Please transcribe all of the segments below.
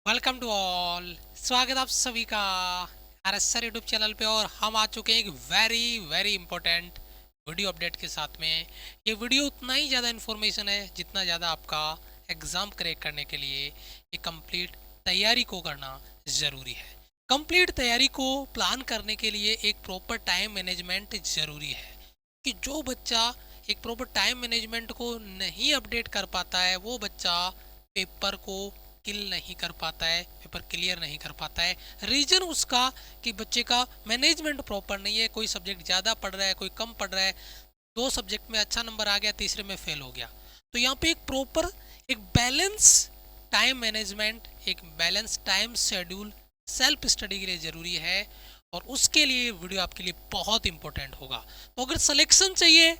Welcome to all. स्वागत आप सभी का आरएसआर यूट्यूब चैनल पे। और हम आ चुके हैं एक very very important video update के साथ में। ये वीडियो उतना ही ज़्यादा इन्फॉर्मेशन है जितना ज़्यादा आपका एग्ज़ाम क्रैक करने के लिए ये कंप्लीट तैयारी को करना ज़रूरी है। कंप्लीट तैयारी को प्लान करने के लिए एक प्रॉपर टाइम मैनेजमेंट ज़रूरी है कि जो बच्चा एक प्रॉपर टाइम मैनेजमेंट को नहीं अपडेट कर पाता है वो बच्चा पेपर को किल नहीं कर पाता है, पेपर क्लियर नहीं कर पाता है। रीजन उसका कि बच्चे का मैनेजमेंट प्रॉपर नहीं है। कोई सब्जेक्ट ज़्यादा पढ़ रहा है, कोई कम पढ़ रहा है, दो सब्जेक्ट में अच्छा नंबर आ गया, तीसरे में फेल हो गया। तो यहाँ पे एक प्रॉपर एक बैलेंस टाइम मैनेजमेंट, एक balance time schedule self study के लिए ज़रूरी है। और उसके लिए वीडियो आपके लिए बहुत इंपॉर्टेंट होगा। तो अगर सिलेक्शन चाहिए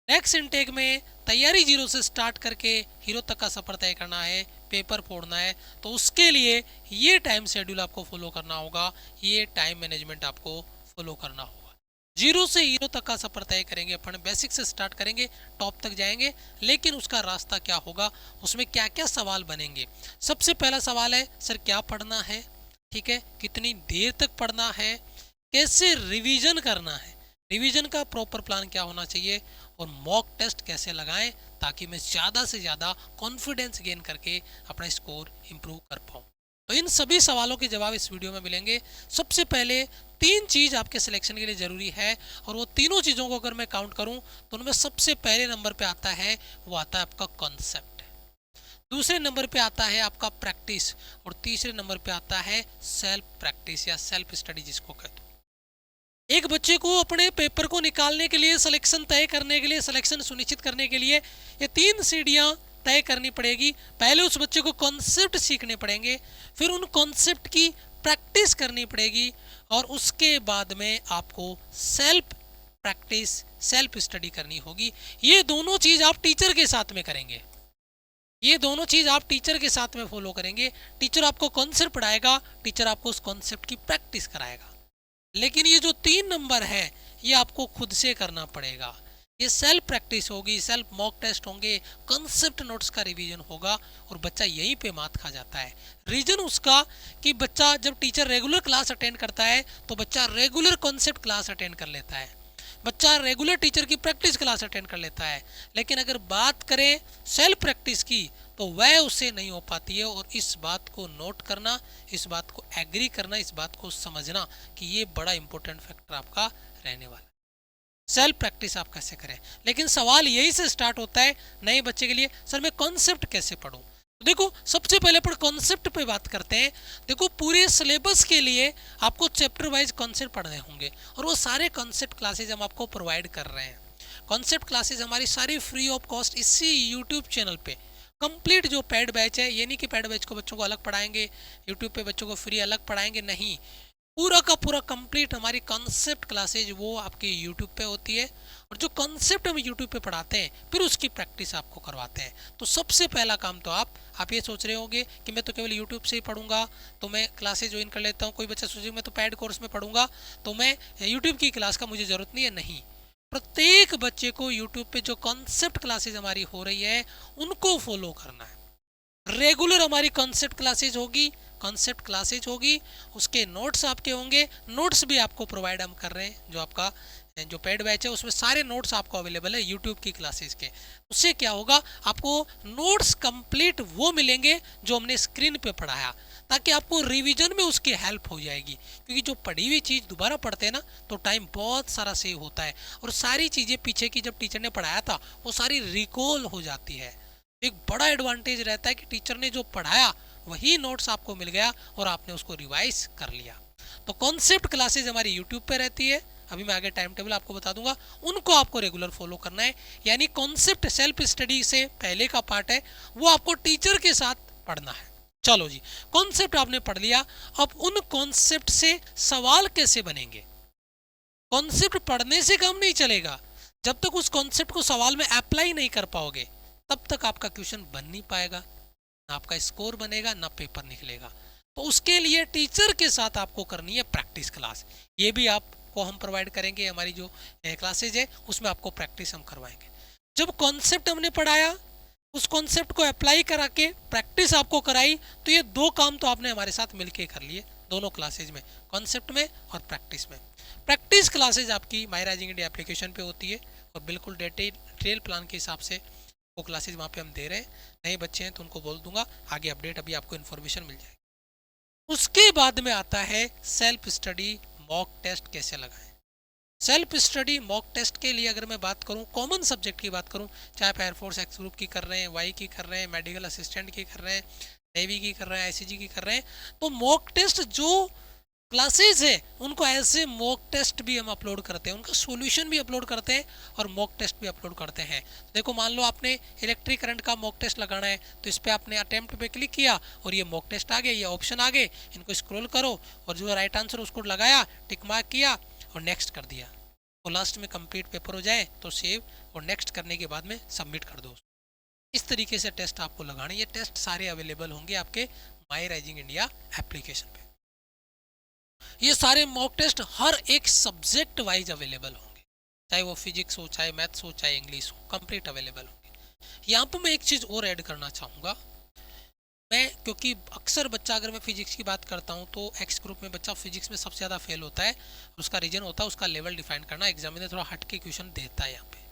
नेक्स्ट इनटेक में, तैयारी जीरो से स्टार्ट करके हीरो तक का सफ़र तय करना है, पेपर फोड़ना है, तो उसके लिए ये टाइम शेड्यूल आपको फॉलो करना होगा, ये टाइम मैनेजमेंट आपको फॉलो करना होगा। जीरो से हीरो तक का सफ़र तय करेंगे अपन, बेसिक से स्टार्ट करेंगे, टॉप तक जाएंगे। लेकिन उसका रास्ता क्या होगा, उसमें क्या क्या सवाल बनेंगे। सबसे पहला सवाल है सर क्या पढ़ना है, ठीक है, कितनी देर तक पढ़ना है, कैसे रिवीजन करना है, रिवीजन का प्रॉपर प्लान क्या होना चाहिए, और मॉक टेस्ट कैसे लगाएं ताकि मैं ज़्यादा से ज़्यादा कॉन्फिडेंस गेन करके अपना स्कोर इम्प्रूव कर पाऊँ। तो इन सभी सवालों के जवाब इस वीडियो में मिलेंगे। सबसे पहले तीन चीज़ आपके सिलेक्शन के लिए ज़रूरी है, और वो तीनों चीज़ों को अगर मैं काउंट करूं तो उनमें सबसे पहले नंबर पे आता है, वो आता है आपका कॉन्सेप्ट, दूसरे नंबर पे आता है आपका प्रैक्टिस, और तीसरे नंबर पे आता है सेल्फ प्रैक्टिस या सेल्फ स्टडी जिसको कहते हैं। एक बच्चे को अपने पेपर को निकालने के लिए, सिलेक्शन तय करने के लिए, सिलेक्शन सुनिश्चित करने के लिए ये तीन सीढ़ियाँ तय करनी पड़ेगी। पहले उस बच्चे को कॉन्सेप्ट सीखने पड़ेंगे, फिर उन कॉन्सेप्ट की प्रैक्टिस करनी पड़ेगी, और उसके बाद में आपको सेल्फ प्रैक्टिस सेल्फ स्टडी करनी होगी। ये दोनों चीज़ आप टीचर के साथ में करेंगे, ये दोनों चीज़ आप टीचर के साथ में फॉलो करेंगे। टीचर आपको कॉन्सेप्ट पढ़ाएगा, टीचर आपको उस कॉन्सेप्ट की प्रैक्टिस कराएगा। लेकिन ये जो तीन नंबर है ये आपको खुद से करना पड़ेगा। ये सेल्फ प्रैक्टिस होगी, सेल्फ मॉक टेस्ट होंगे, कंसेप्ट नोट्स का रिवीजन होगा, और बच्चा यहीं पे मात खा जाता है। रीजन उसका कि बच्चा जब टीचर रेगुलर क्लास अटेंड करता है तो बच्चा रेगुलर कॉन्सेप्ट क्लास अटेंड कर लेता है, बच्चा रेगुलर टीचर की प्रैक्टिस क्लास अटेंड कर लेता है। लेकिन अगर बात करें सेल्फ प्रैक्टिस की तो वह उससे नहीं हो पाती है। और इस बात को नोट करना, इस बात को एग्री करना, इस बात को समझना कि ये बड़ा इंपॉर्टेंट फैक्टर आपका रहने वाला है। सेल्फ प्रैक्टिस आप कैसे करें, लेकिन सवाल यही से स्टार्ट होता है नए बच्चे के लिए, सर मैं कॉन्सेप्ट कैसे पढूं। तो देखो सबसे पहले अपन कॉन्सेप्ट पे बात करते हैं। देखो पूरे सिलेबस के लिए आपको चैप्टर वाइज कॉन्सेप्ट पढ़ने होंगे, और वो सारे कॉन्सेप्ट क्लासेज हम आपको प्रोवाइड कर रहे हैं। कॉन्सेप्ट क्लासेज हमारी सारी फ्री ऑफ कॉस्ट इसी यूट्यूब चैनल पे। कंप्लीट जो पेड बैच है, ये नहीं कि पेड बैच को बच्चों को अलग पढ़ाएंगे, यूट्यूब पे बच्चों को फ्री अलग पढ़ाएंगे, नहीं, पूरा का पूरा कंप्लीट हमारी कॉन्सेप्ट क्लासेज वो आपकी यूट्यूब पे होती है। और जो कॉन्सेप्ट हम यूट्यूब पे पढ़ाते हैं फिर उसकी प्रैक्टिस आपको करवाते हैं। तो सबसे पहला काम तो आप ये सोच रहे होंगे कि मैं तो केवल यूट्यूब से ही पढ़ूंगा, तो मैं क्लासेज ज्वाइन कर लेता हूँ। कोई बच्चा सोचे मैं तो पैड कोर्स में पढ़ूंगा तो मैं यूट्यूब की क्लास का मुझे ज़रूरत नहीं है। नहीं, प्रत्येक बच्चे को यूट्यूब पे जो कॉन्सेप्ट क्लासेज हमारी हो रही है उनको फॉलो करना है। रेगुलर हमारी कॉन्सेप्ट क्लासेज होगी, कॉन्सेप्ट क्लासेज होगी, उसके नोट्स आपके होंगे। नोट्स भी आपको प्रोवाइड हम कर रहे हैं, जो आपका जो पेड बैच है उसमें सारे नोट्स आपको अवेलेबल है यूट्यूब की क्लासेज के। उससे क्या होगा, आपको नोट्स कंप्लीट वो मिलेंगे जो हमने स्क्रीन पे पढ़ाया, ताकि आपको रिवीजन में उसकी हेल्प हो जाएगी। क्योंकि जो पढ़ी हुई चीज़ दोबारा पढ़ते हैं ना तो टाइम बहुत सारा सेव होता है, और सारी चीज़ें पीछे की जब टीचर ने पढ़ाया था वो सारी रिकॉल हो जाती है। एक बड़ा एडवांटेज रहता है कि टीचर ने जो पढ़ाया वही नोट्स आपको मिल गया और आपने उसको रिवाइज कर लिया। तो कॉन्सेप्ट क्लासेज हमारी यूट्यूब पे रहती है, अभी मैं आगे टाइम टेबल आपको बता दूंगा, उनको आपको रेगुलर फॉलो करना है। यानी कॉन्सेप्ट सेल्फ स्टडी से पहले का पार्ट है वो आपको टीचर के साथ पढ़ना है। चलो जी, कॉन्सेप्ट आपने पढ़ लिया, अब उन कॉन्सेप्ट से सवाल कैसे बनेंगे। कॉन्सेप्ट पढ़ने से काम नहीं चलेगा, जब तक उस कॉन्सेप्ट को सवाल में अप्लाई नहीं कर पाओगे तब तक आपका क्वेश्चन बन नहीं पाएगा, ना आपका स्कोर बनेगा, ना पेपर निकलेगा। तो उसके लिए टीचर के साथ आपको करनी है प्रैक्टिस क्लास। ये भी आपको हम प्रोवाइड करेंगे, हमारी जो क्लासेज है उसमें आपको प्रैक्टिस हम करवाएंगे। जब कॉन्सेप्ट हमने पढ़ाया, उस कॉन्सेप्ट को अप्लाई करा के प्रैक्टिस आपको कराई, तो ये दो काम तो आपने हमारे साथ मिलके कर लिए दोनों क्लासेज में, कॉन्सेप्ट में और प्रैक्टिस में। प्रैक्टिस क्लासेज आपकी माई राइजिंग इंडिया एप्लीकेशन पे होती है और बिल्कुल डिटेल प्लान के हिसाब से वो क्लासेज वहाँ पे हम दे रहे हैं। नए बच्चे हैं तो उनको बोल दूंगा आगे अपडेट, अभी आपको इन्फॉर्मेशन मिल जाएगी। उसके बाद में आता है सेल्फ स्टडी मॉक टेस्ट कैसे लगाएं। सेल्फ स्टडी मॉक टेस्ट के लिए अगर मैं बात करूं, कॉमन सब्जेक्ट की बात करूं, चाहे आप एयरफोर्स एक्स ग्रुप की कर रहे हैं, वाई की कर रहे हैं, मेडिकल असिस्टेंट की कर रहे हैं, नेवी की कर रहे हैं, आईसीजी की कर रहे हैं, तो मॉक टेस्ट जो क्लासेस है उनको ऐसे मॉक टेस्ट भी हम अपलोड करते हैं, उनका सॉल्यूशन भी अपलोड करते हैं और मॉक टेस्ट भी अपलोड करते हैं। देखो मान लो आपने इलेक्ट्रिक करंट का मॉक टेस्ट लगाना है, तो इस पर आपने अटेम्प्ट पे क्लिक किया और ये मॉक टेस्ट आ गए, ये ऑप्शन आ गए, इनको स्क्रॉल करो और जो राइट आंसर उसको लगाया, टिक मार्क किया और नेक्स्ट कर दिया, और लास्ट में कंप्लीट पेपर हो जाए तो सेव और नेक्स्ट करने के बाद में सबमिट कर दो। इस तरीके से टेस्ट आपको लगाने, ये टेस्ट सारे अवेलेबल होंगे आपके माई राइजिंग इंडिया एप्लीकेशन पे। ये सारे मॉक टेस्ट हर एक सब्जेक्ट वाइज अवेलेबल होंगे, चाहे वो फिजिक्स हो, चाहे मैथ्स हो, चाहे इंग्लिश हो, कंप्लीट अवेलेबल होंगे। यहाँ पर मैं एक चीज़ और ऐड करना चाहूँगा, मैं क्योंकि अक्सर बच्चा, अगर मैं फिजिक्स की बात करता हूँ तो एक्स ग्रुप में बच्चा फिजिक्स में सबसे ज़्यादा फेल होता है, उसका रीजन होता है उसका लेवल डिफाइन करना, एग्जामिनर थोड़ा हट के क्वेश्चन देता है यहाँ पे।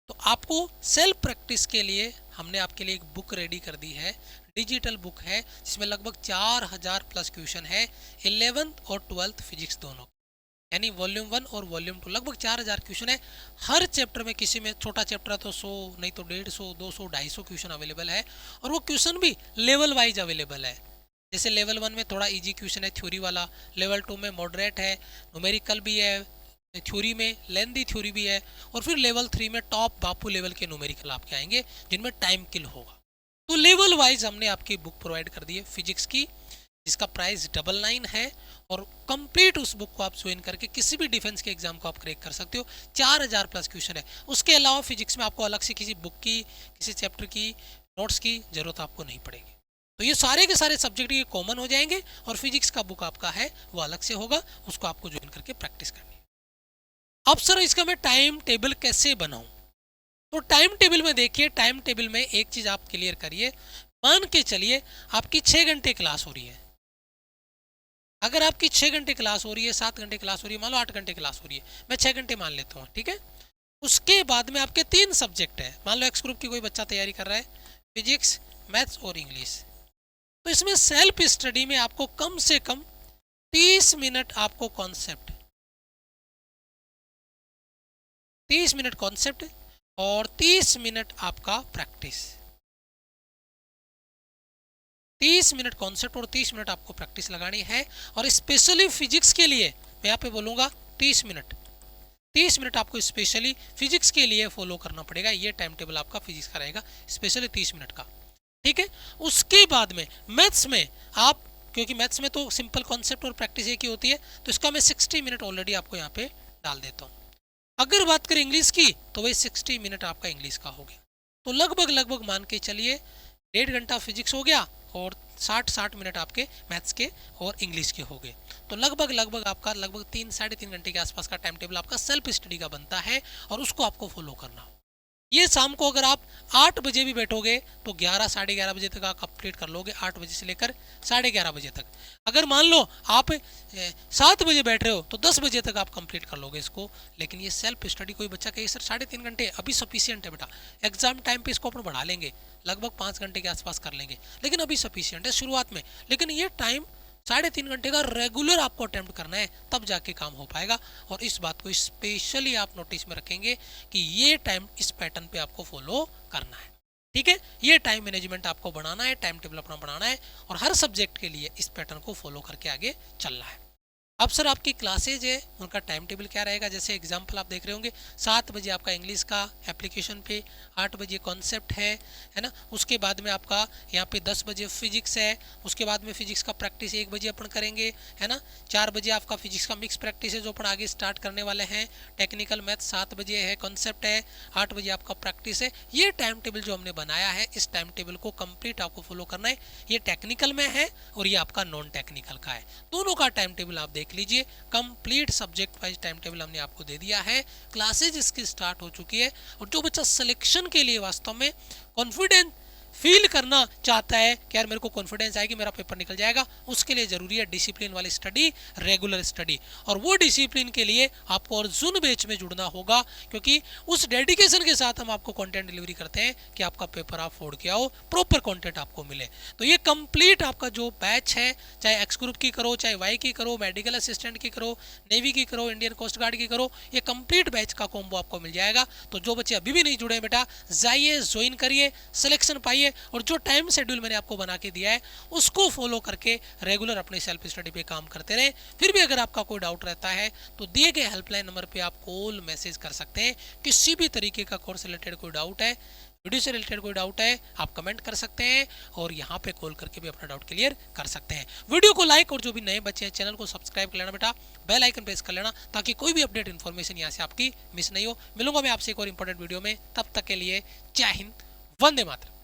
तो आपको सेल्फ प्रैक्टिस के लिए हमने आपके लिए एक बुक रेडी कर दी है, डिजिटल बुक है, जिसमें लगभग 4000 प्लस क्वेश्चन है 11th और 12th फिजिक्स दोनों, यानी वॉल्यूम 1 और वॉल्यूम 2, लगभग 4000 क्वेश्चन है। हर चैप्टर में, किसी में छोटा चैप्टर है तो 100 नहीं तो 150, 200, 250 क्वेश्चन अवेलेबल है, और वो क्वेश्चन भी लेवल वाइज अवेलेबल है। जैसे लेवल 1 में थोड़ा इजी क्वेश्चन है थ्योरी वाला, लेवल 2 में मॉडरेट है, न्यूमेरिकल भी है, थ्योरी में लेंदी थ्योरी भी है, और फिर लेवल 3 में टॉप बापू लेवल के न्यूमेरिकल आपके आएंगे जिनमें टाइम किल होगा। तो लेवल वाइज हमने आपकी बुक प्रोवाइड कर दी है फिजिक्स की, जिसका प्राइस 99 है, और कंप्लीट उस बुक को आप ज्वाइन करके किसी भी डिफेंस के एग्जाम को आप क्रैक कर सकते हो। 4000 प्लस क्वेश्चन है। उसके अलावा फिजिक्स में आपको अलग से किसी बुक की, किसी चैप्टर की नोट्स की जरूरत आपको नहीं पड़ेगी। तो ये सारे के सारे सब्जेक्ट ये कॉमन हो जाएंगे, और फिजिक्स का बुक आपका है वो अलग से होगा, उसको आपको ज्वाइन करके प्रैक्टिस करनी है। अब सर इसका मैं टाइम टेबल कैसे बनाऊं? तो टाइम टेबल में देखिए, टाइम टेबल में एक चीज आप क्लियर करिए, मान के चलिए आपकी 6 घंटे क्लास हो रही है। अगर आपकी 6 घंटे क्लास हो रही है, 7 घंटे क्लास हो रही है, मान लो 8 घंटे क्लास हो रही है, मैं 6 घंटे मान लेता हूँ, ठीक है। उसके बाद में आपके 3 सब्जेक्ट है, मान लो एक्स ग्रुप की कोई बच्चा तैयारी कर रहा है, फिजिक्स, मैथ्स और इंग्लिश, तो इसमें सेल्फ स्टडी में आपको कम से कम 30 मिनट आपको कॉन्सेप्ट, 30 मिनट कॉन्सेप्ट और 30 मिनट आपका प्रैक्टिस, 30 मिनट कॉन्सेप्ट और 30 मिनट आपको प्रैक्टिस लगानी है। और स्पेशली फिजिक्स के लिए मैं यहाँ पे बोलूँगा 30 मिनट, 30 मिनट आपको स्पेशली फिजिक्स के लिए फॉलो करना पड़ेगा। ये टाइम टेबल आपका फिजिक्स का रहेगा, स्पेशली 30 मिनट का, ठीक है। उसके बाद में मैथ्स में आप, क्योंकि मैथ्स में तो सिंपल कॉन्सेप्ट और प्रैक्टिस एक ही होती है, तो इसका मैं 60 मिनट ऑलरेडी आपको यहाँ पे डाल देता हूँ। अगर बात करें इंग्लिश की, तो वही 60 मिनट आपका इंग्लिश का हो गया। तो लगभग मान के चलिए 1.5 घंटा फिजिक्स हो गया और 60 मिनट आपके मैथ्स के और इंग्लिश के हो गए। तो लगभग आपका 3-3.5 घंटे के आसपास का टाइम टेबल आपका सेल्फ स्टडी का बनता है, और उसको आपको फॉलो करना हो। ये शाम को अगर आप 8 बजे भी बैठोगे तो 11-11:30 बजे तक आप कंप्लीट कर लोगे, 8 बजे से लेकर 11:30 बजे तक। अगर मान लो आप 7 बजे बैठ रहे हो तो 10 बजे तक आप कंप्लीट कर लोगे इसको। लेकिन ये सेल्फ स्टडी, कोई बच्चा कहे सर 3.5 घंटे अभी सफिशियंट है बेटा, एग्जाम टाइम पे इसको अपन बढ़ा लेंगे, लगभग 5 घंटे के आसपास कर लेंगे, लेकिन अभी सफिशियंट है शुरुआत में। लेकिन ये टाइम 3.5 घंटे का रेगुलर आपको अटेम्प्ट करना है, तब जाके काम हो पाएगा। और इस बात को स्पेशली आप नोटिस में रखेंगे कि ये टाइम इस पैटर्न पे आपको फॉलो करना है, ठीक है। ये टाइम मैनेजमेंट आपको बनाना है, टाइम टेबल अपना बनाना है, और हर सब्जेक्ट के लिए इस पैटर्न को फॉलो करके आगे चलना है। अब सर आपकी क्लासेज है उनका टाइम टेबल क्या रहेगा? जैसे एग्जांपल आप देख रहे होंगे, 7 बजे आपका इंग्लिश का एप्लीकेशन पे, 8 बजे कॉन्सेप्ट है ना। उसके बाद में आपका यहाँ पे 10 बजे फिजिक्स है, उसके बाद में फिजिक्स का प्रैक्टिस 1 बजे अपन करेंगे, है ना। 4 बजे आपका फिजिक्स का मिक्स प्रैक्टिस है जो अपन आगे स्टार्ट करने वाले हैं। टेक्निकल मैथ 7 बजे है, कॉन्सेप्ट है, 8 बजे आपका प्रैक्टिस है। ये टाइम टेबल जो हमने बनाया है, इस टाइम टेबल को कंप्लीट आपको फॉलो करना है। ये टेक्निकल में है और ये आपका नॉन टेक्निकल का है, दोनों का टाइम टेबल आप देख देख लीजिए, complete subject wise time table हमने आपको दे दिया है, क्लासेज इसकी स्टार्ट हो चुकी है। और जो बच्चा सिलेक्शन के लिए वास्तव में कॉन्फिडेंट फील करना चाहता है कि यार मेरे को कॉन्फिडेंस आएगी, मेरा पेपर निकल जाएगा, उसके लिए जरूरी है डिसिप्लिन वाली स्टडी, रेगुलर स्टडी। और वो डिसिप्लिन के लिए आपको अर्जुन बैच में जुड़ना होगा, क्योंकि उस डेडिकेशन के साथ हम आपको कंटेंट डिलीवरी करते हैं कि आपका पेपर आप फोड़ के आओ, प्रॉपर कंटेंट आपको मिले। तो ये कंप्लीट आपका जो बैच है, चाहे एक्स ग्रुप की करो, चाहे वाई की करो, मेडिकल असिस्टेंट की करो, नेवी की करो, इंडियन कोस्ट गार्ड की करो, ये कंप्लीट बैच का कॉम्बो आपको मिल जाएगा। तो जो बच्चे अभी भी नहीं जुड़े बेटा, जाइए, ज्वाइन करिए, सिलेक्शन पाइए, और जो टाइम शेड्यूल मैंने आपको बना के दिया है उसको फॉलो करके रेगुलर अपनी सेल्फ स्टडी पे काम करते रहें। फिर भी अगर आपका कोई डाउट रहता है तो दिए गए हेल्पलाइन नंबर पे आप कॉल मैसेज कर सकते हैं। किसी भी तरीके का कोर्स रिलेटेड कोई डाउट है, वीडियो से रिलेटेड कोई डाउट है, आप कमेंट कर सकते हैं और यहाँ पे कॉल करके भी अपना डाउट क्लियर कर सकते हैं। वीडियो को लाइक, और जो भी नए बच्चे हैं चैनल को सब्सक्राइब कर लेना बेटा, बेल आइकन प्रेस कर लेना, ताकि कोई भी अपडेट इन्फॉर्मेशन यहाँ से आपकी मिस नहीं हो। मिलूंगा मैं आपसे एक और इंपॉर्टेंट वीडियो में, तब तक के लिए जय हिंद, वंदे मातरम।